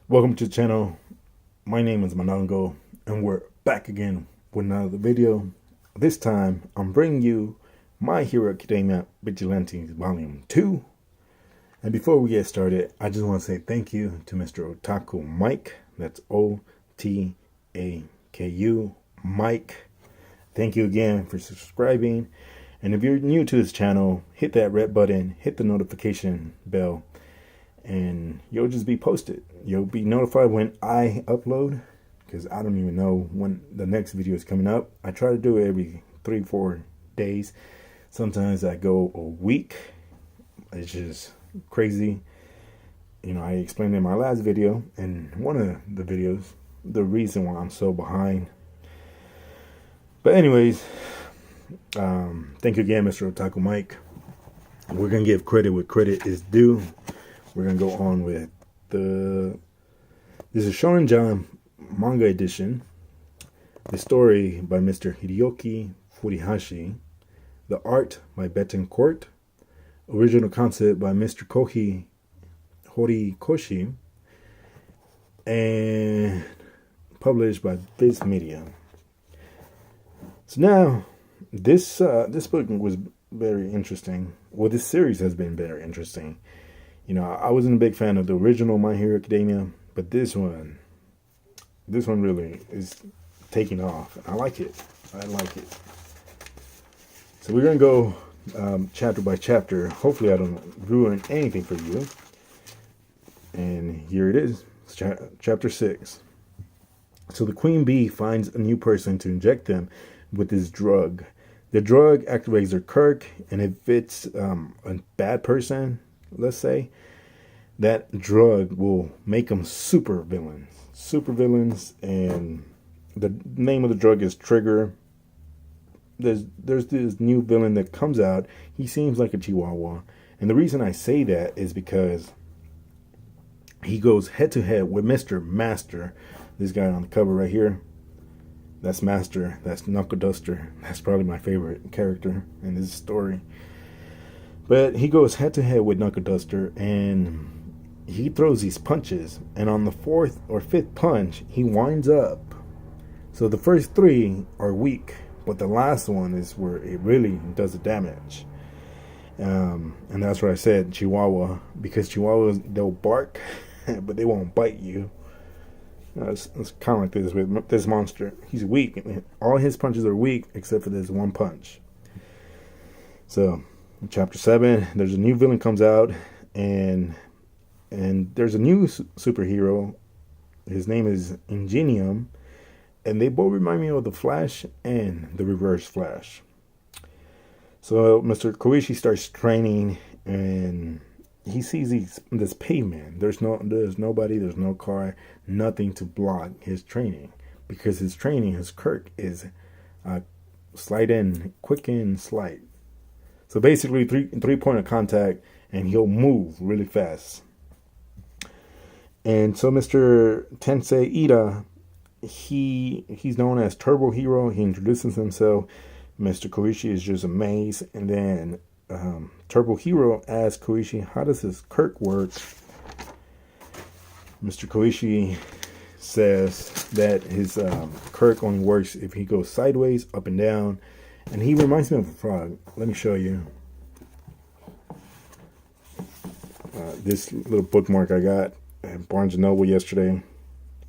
Welcome to the channel. My name is Manga, and we're back again with another video. This time, I'm bringing you My Hero Academia Vigilantes Volume 2. And before we get started, I just want to say thank you to Mr. Otaku Mike. That's Otaku Mike. Thank you again for subscribing. And if you're new to this channel, hit that red button, hit the notification bell, and you'll just be posted. You'll be notified when I upload, because I don't even know when the next video is coming up. I try to do it every 3-4 days. Sometimes I go a week. It's just crazy. You know, I explained in my last video, and one of the videos, the reason why I'm so behind. But anyways, thank you again, Mr. Otaku Mike. We're going to give credit where credit is due. We're going to go on with this is Shonen Jump Manga edition. The story by Mr. Hideyoki Furuhashi. The art by Betancourt. Original concept by Mr. Horikoshi. And published by Viz Media. So now, this book was very interesting. Well, this series has been very interesting. You know, I wasn't a big fan of the original My Hero Academia, but this one really is taking off. I like it. So we're going to go chapter by chapter. Hopefully I don't ruin anything for you. And here it is, chapter 6. So the queen bee finds a new person to inject them with this drug. The drug activates their quirk, and if it's a bad person, let's say, that drug will make them super villains. And the name of the drug is Trigger. There's this new villain that comes out. He seems like a chihuahua, and the reason I say that is because he goes head to head with Mr. Master. This guy on the cover right here, that's Master. That's Knuckle Duster. That's probably my favorite character in this story. But he goes head to head with Knuckle Duster, and he throws these punches, and on the 4th or 5th punch, he winds up. So the first 3 are weak, but the last one is where it really does the damage. And that's where I said Chihuahua, because Chihuahuas, they'll bark, but they won't bite you. It's kind of like this with this monster. He's weak. All his punches are weak, except for this one punch. So in chapter 7, there's a new villain comes out, and there's a new superhero. His name is Ingenium, and they both remind me of the Flash and the Reverse Flash. So Mr. Koichi starts training, and he sees this pavement. There's nobody, there's no car, nothing to block his training, because his training, his quirk is slide in, quick in, slide. So basically, three point of contact, and he'll move really fast. And so Mr. Tensei Ida, he's known as Turbo Hero. He introduces himself. Mr. Koichi is just amazed. And then Turbo Hero asks Koichi, how does his quirk work? Mr. Koichi says that his quirk only works if he goes sideways, up and down. And he reminds me of a frog. Let me show you. This little bookmark I got at Barnes & Noble yesterday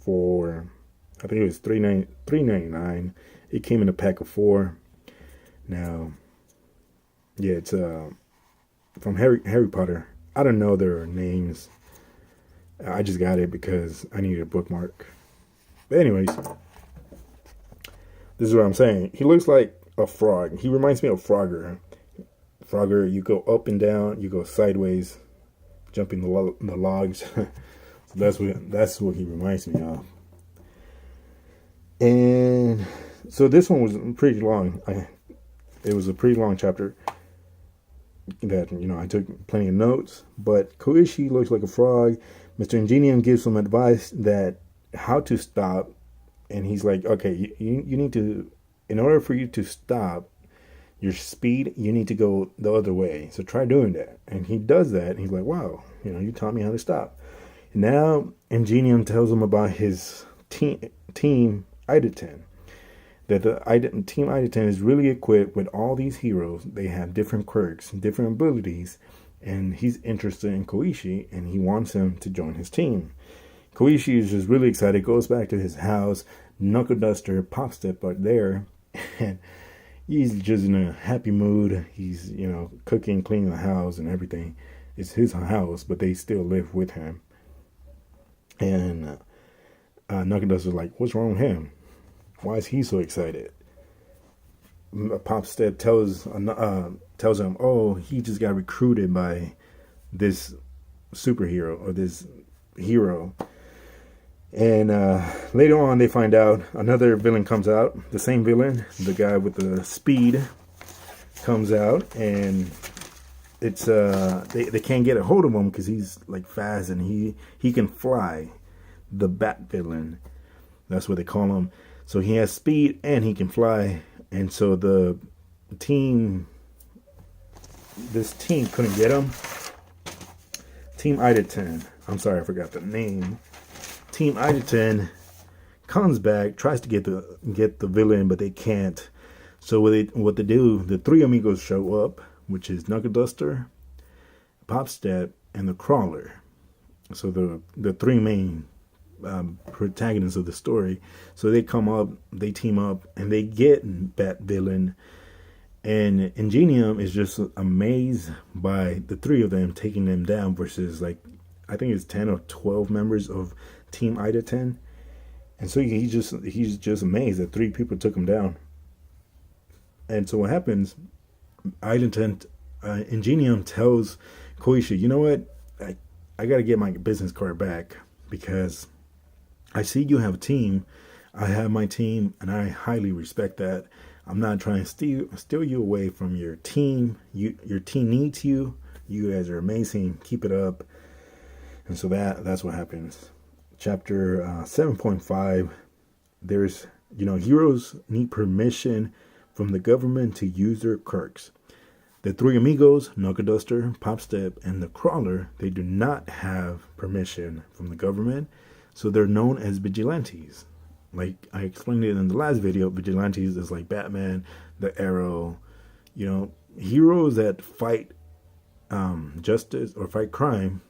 for, I think it was $3.99. It came in a pack of 4. Now, yeah, it's from Harry Potter. I don't know their names. I just got it because I needed a bookmark. But anyways, this is what I'm saying. He looks like a frog. He reminds me of Frogger. Frogger, you go up and down, you go sideways, jumping the logs. So that's what he reminds me of. And so this one was pretty long. It was a pretty long chapter that, you know, I took plenty of notes. But Koichi looks like a frog. Mr. Ingenium gives some advice that how to stop. And he's like, okay, you need to, in order for you to stop your speed, you need to go the other way. So try doing that. And he does that. And he's like, wow, you know, you taught me how to stop. Now, Ingenium tells him about his team Ideten. That Team Ideten is really equipped with all these heroes. They have different quirks, different abilities, and he's interested in Koichi, and he wants him to join his team. Koichi is just really excited, goes back to his house. Knuckle Duster, Popstep are there, and he's just in a happy mood. He's, cooking, cleaning the house and everything. It's his house, but they still live with him. And Knuckle Duster's like, what's wrong with him? Why is he so excited? Popstep tells him, oh, he just got recruited by this superhero or this hero. And later on, they find out another villain comes out. The same villain, the guy with the speed, comes out, and it's they can't get a hold of him because he's like fast and he can fly. The Bat villain, that's what they call him. So he has speed and he can fly, and so this team couldn't get him. Team Ideten, I'm sorry, I forgot the name. Team Ideten comes back, tries to get the villain, but they can't. So what they do, the three amigos show up, which is Knuckle Duster, Popstep, and the Crawler. So the three main protagonists of the story. So they come up, they team up, and they get Bat Villain. And Ingenium is just amazed by the three of them taking them down versus I think it's 10 or 12 members of Team Ideten. And so he's just amazed that three people took him down. And so what happens, Ingenium tells Koichi, you know what, I got to get my business card back because I see you have a team. I have my team, and I highly respect that. I'm not trying to steal you away from your team. Your team needs you. You guys are amazing. Keep it up. And so that's what happens. Chapter 7.5. There's, heroes need permission from the government to use their quirks. The three amigos, Knuckle Duster, Popstep, and the Crawler, they do not have permission from the government, so they're known as vigilantes. Like I explained it in the last video, vigilantes is like Batman, the Arrow, heroes that fight justice or fight crime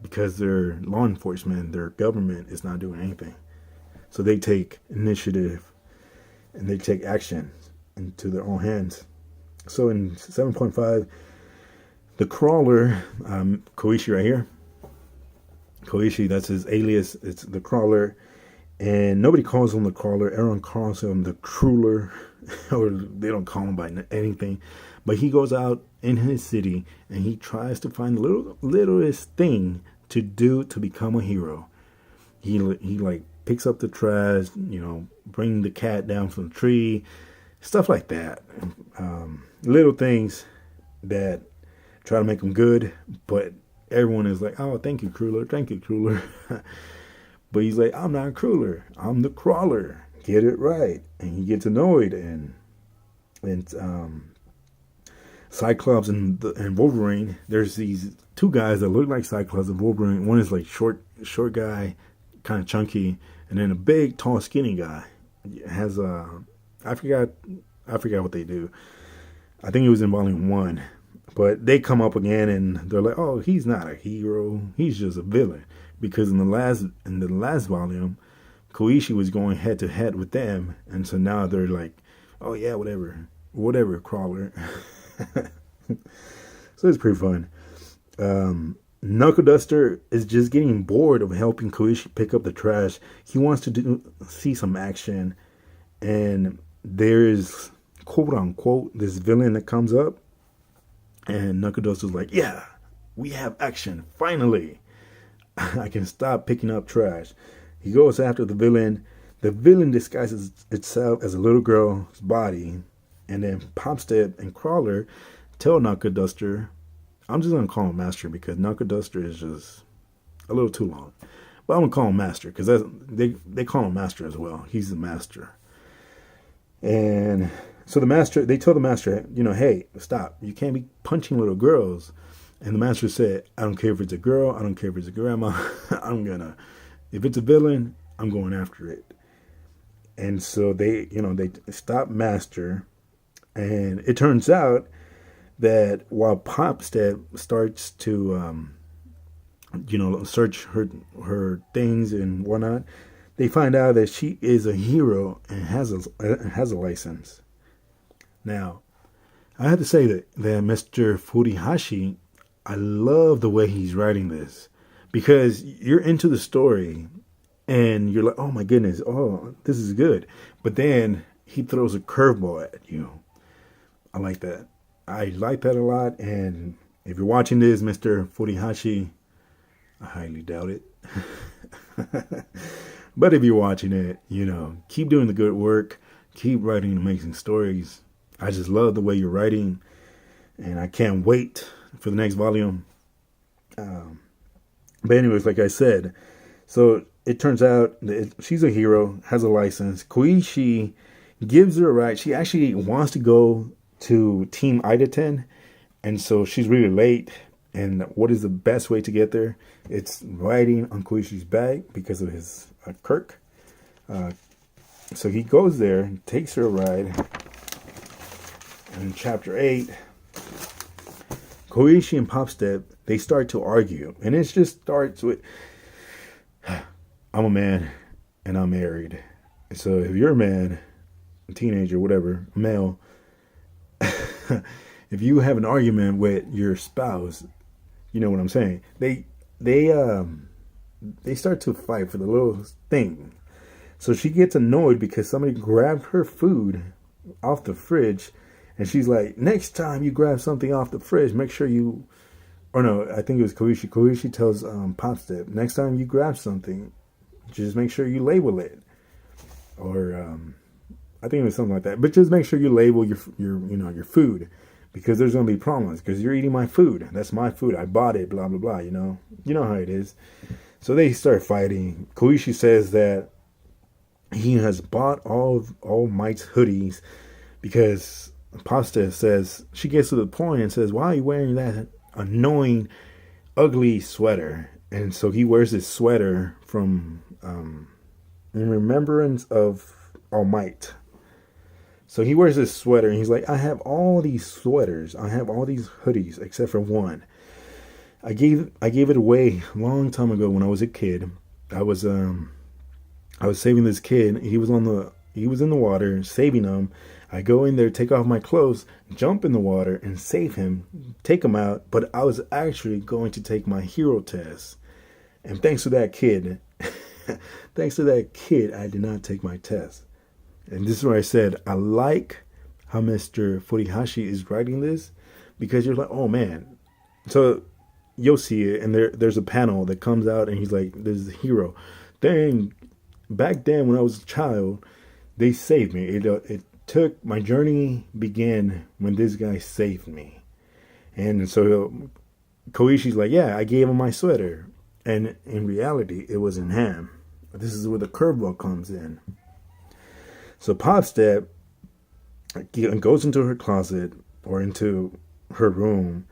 because their law enforcement, their government is not doing anything. So they take initiative and they take action into their own hands. So in 7.5, the Crawler, Koichi right here. Koichi, that's his alias. It's the Crawler. And nobody calls him the Crawler. Everyone calls him the Crueler. Or they don't call him by anything. But he goes out in his city and he tries to find the littlest thing to do to become a hero. He picks up the trash, bring the cat down from the tree, stuff like that. Little things that try to make him good, but everyone is like, oh, thank you, Crueler. Thank you, Crueler. But he's like, I'm not Crueler. I'm the Crawler. Get it right. And he gets annoyed. And Cyclops and Wolverine, there's these two guys that look like Cyclops and Wolverine. One is like short guy, kind of chunky, and then a big, tall, skinny guy. Has I forgot what they do. I think it was in volume 1. But they come up again and they're like, oh, he's not a hero. He's just a villain. Because in the last volume, Koichi was going head to head with them. And so now they're like, oh yeah, whatever, Crawler. So it's pretty fun. Knuckle Duster is just getting bored of helping Koichi pick up the trash. He wants to see some action. And there's, quote unquote, this villain that comes up. And Knuckle Duster's like, yeah, we have action, finally. I can stop picking up trash. He goes after the villain. The villain disguises itself as a little girl's body. And then Popstep and Crawler tell Knuckle Duster, I'm just going to call him Master because Knuckle Duster is just a little too long. But I'm going to call him Master because they call him Master as well. He's the Master. And so they tell the Master, hey, stop. You can't be punching little girls. And the master said, I don't care if it's a girl, I don't care if it's a grandma, if it's a villain, I'm going after it. And so they stop master. And it turns out that while Popstep starts to, search her things and whatnot, they find out that she is a hero and has a license. Now, I have to say that Mr. Furuhashi, I love the way he's writing this, because you're into the story and you're like, oh my goodness, oh, this is good. But then he throws a curveball at you. I like that. I like that a lot. And if you're watching this, Mr. Furuhashi, I highly doubt it. But if you're watching it, keep doing the good work. Keep writing amazing stories. I just love the way you're writing. And I can't wait for the next volume. But anyways, like I said, so it turns out that she's a hero, has a license. Koichi gives her a ride. She actually wants to go to Team Idaten. And so she's really late. And what is the best way to get there? It's riding on Koichi's back because of his quirk. So he goes there, takes her a ride. And in chapter 8, Koichi and Popstep, they start to argue. And it just starts with, I'm a man and I'm married. So if you're a man, a teenager, whatever, male, if you have an argument with your spouse, you know what I'm saying? They start to fight for the little thing. So she gets annoyed because somebody grabbed her food off the fridge, and she's like, next time you grab something off the fridge, make sure you, or no, I think it was Koichi. Koichi tells Popstep, next time you grab something, just make sure you label it. Or I think it was something like that. But just make sure you label your food, because there's going to be problems, because you're eating my food. That's my food. I bought it, blah, blah, blah, You know how it is. So they start fighting. Koichi says that he has bought all Mike's hoodies because Pasta says, she gets to the point and says, why are you wearing that annoying, ugly sweater? And so he wears this sweater from in remembrance of All Might. So he wears this sweater and he's like, I have all these sweaters. I have all these hoodies except for one. I gave it away a long time ago when I was a kid. I was saving this kid. He was in the water, saving him. I go in there, take off my clothes, jump in the water and save him, take him out. But I was actually going to take my hero test. And thanks to that kid, I did not take my test. And this is where I said, I like how Mr. Furuhashi is writing this, because you're like, oh man. So you'll see it, and there's a panel that comes out, and he's like, there's a hero. Dang, back then when I was a child, they saved me. It took, my journey began when this guy saved me. And so Koishi's like, yeah, I gave him my sweater. And in reality, it wasn't him. This is where the curveball comes in. So Popstep goes into her closet or into her room.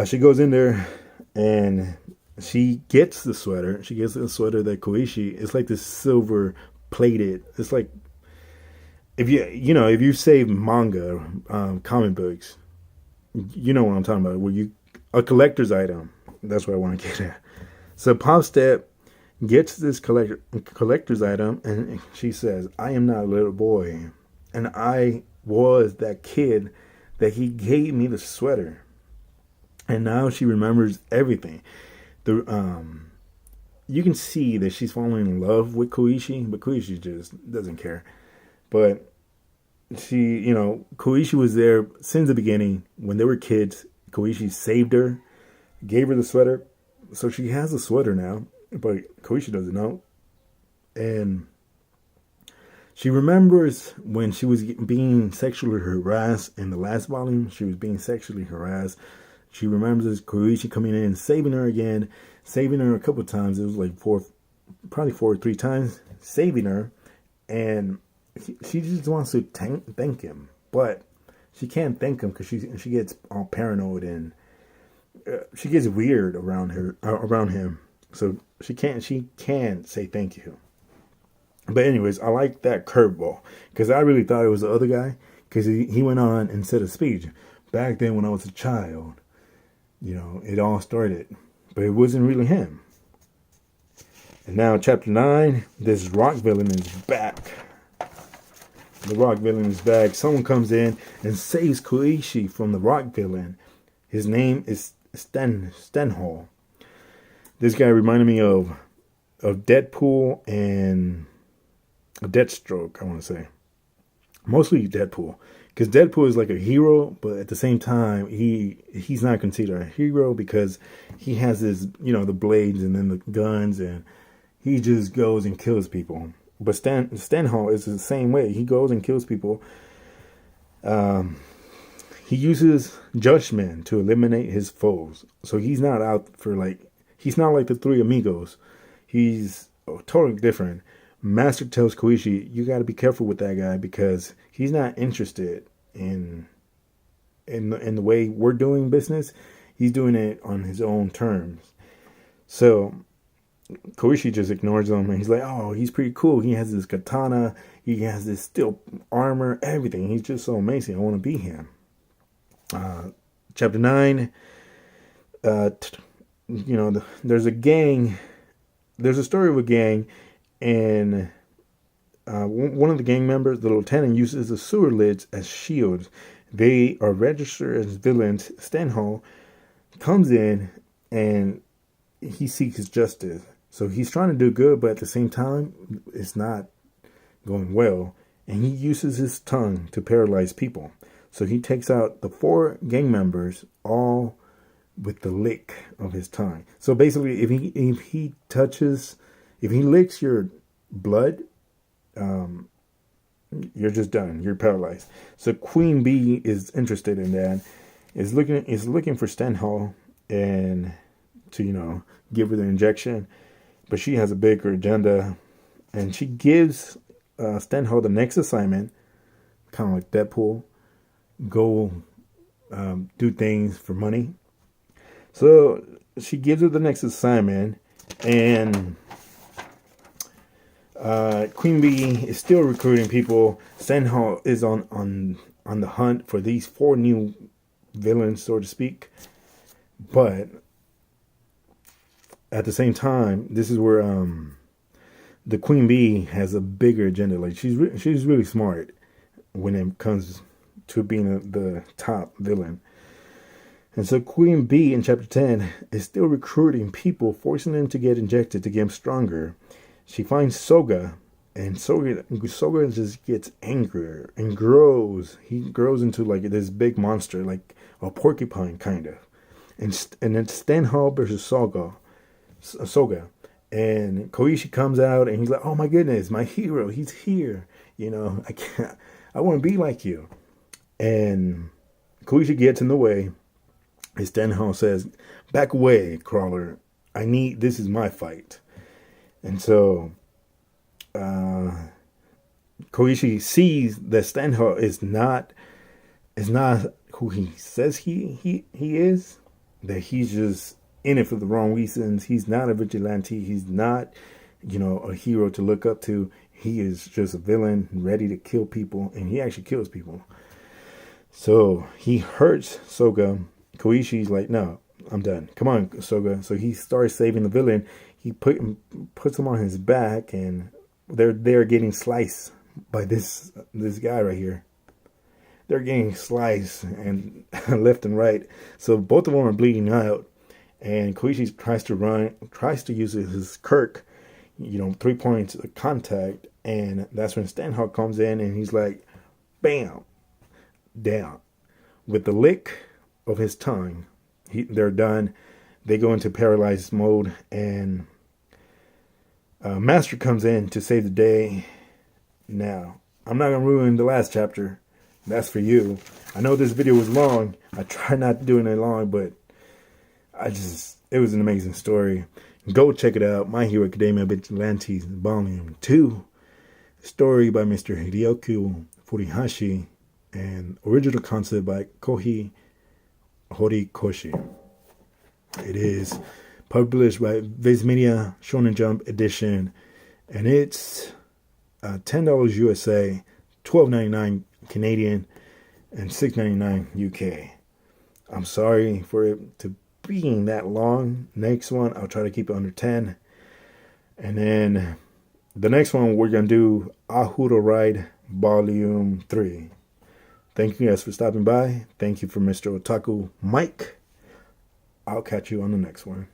She goes in there and she gets the sweater. She gets the sweater that Koichi, it's like this silver plated. It's like, if you save manga, comic books, you know what I'm talking about. A collector's item. That's what I want to get at. So Popstep gets this collector's item, and she says, I am not a little boy, and I was that kid that he gave me the sweater. And now she remembers everything. You can see that she's falling in love with Koichi, but Koichi just doesn't care. But Koichi was there since the beginning. When they were kids, Koichi saved her, gave her the sweater. So she has a sweater now, but Koichi doesn't know. And she remembers when she was being sexually harassed in the last volume. She was being sexually harassed. She remembers Koichi coming in and saving her again, saving her a couple of times. It was like probably 4 or 3 times, saving her. And she just wants to thank him. But she can't thank him because she gets all paranoid and she gets weird around around him. So she can say thank you. But anyways, I like that curveball because I really thought it was the other guy because he went on and said a speech. Back then when I was a child, it all started. But it wasn't really him. And now chapter 9, this rock villain is back. The rock villain is back. Someone comes in and saves Koichi from the rock villain. His name is Stenhall. This guy reminded me of Deadpool and Deathstroke, I want to say. Mostly Deadpool. Because Deadpool is like a hero, but at the same time, he's not considered a hero because he has his, the blades and then the guns, and he just goes and kills people. But Stenhall is the same way. He goes and kills people. He uses judgment to eliminate his foes. So he's not out for he's not like the Three Amigos. He's totally different. Master tells Koichi, you got to be careful with that guy because he's not interested in the way we're doing business. He's doing it on his own terms. So Koichi just ignores him and he's like, oh, he's pretty cool. He has this katana. He has this steel armor, everything. He's just so amazing. I want to be him. Chapter 9, there's a gang. There's a story of a gang. And one of the gang members, the lieutenant, uses the sewer lids as shields. They are registered as villains. Stenhall comes in and he seeks justice. So he's trying to do good, but at the same time, it's not going well. And he uses his tongue to paralyze people. So he takes out the 4 gang members all with the lick of his tongue. So basically, if he licks your blood, you're just done. You're paralyzed. So Queen Bee is interested in that. Is looking for Stenhall and to give her the injection, but she has a bigger agenda, and she gives Stenhall the next assignment, kind of like Deadpool. Go do things for money. So she gives her the next assignment, and Queen Bee is still recruiting people. Stenhall is on the hunt for these 4 new villains, so to speak. But at the same time, this is where the Queen Bee has a bigger agenda. Like she's really smart when it comes to being the top villain. And so Queen Bee in chapter 10 is still recruiting people, forcing them to get injected to get them stronger. She finds Soga, and Soga just gets angrier and grows. He grows into like this big monster, like a porcupine kind of. And then Stenhall versus Soga. And Koichi comes out and he's like, oh my goodness, my hero, he's here. I want to be like you. And Koichi gets in the way. And Stenhall says, back away, Crawler. This is my fight. And so Koichi sees that Stenhall is not who he says he is. That he's just in it for the wrong reasons. He's not a vigilante. He's not, a hero to look up to. He is just a villain ready to kill people, and he actually kills people. So he hurts Soga. Koichi's like, no, I'm done. Come on, Soga. So he starts saving the villain. He puts him on his back, and they're getting sliced by this guy right here. They're getting sliced and left and right. So both of them are bleeding out. And Koichi tries to use his quirk, 3 points of contact. And that's when Stenhall comes in and he's like, bam, down. With the lick of his tongue, they're done. They go into paralyzed mode, and Master comes in to save the day. Now, I'm not going to ruin the last chapter. That's for you. I know this video was long. I try not to do it long, but it was an amazing story. Go check it out. My Hero Academia Vigilantes Volume 2. Story by Mr. Hideaki Furuhashi, and original concept by Kohi Horikoshi. It is published by Viz Media, Shonen Jump edition, and it's $10 USA, $12.99 Canadian, and $6.99 UK. I'm sorry for it to being that long. Next one, I'll try to keep it under 10. And then the next one, we're going to do Ahura Ride Volume 3. Thank you guys for stopping by. Thank you for Mr. Otaku Mike. I'll catch you on the next one.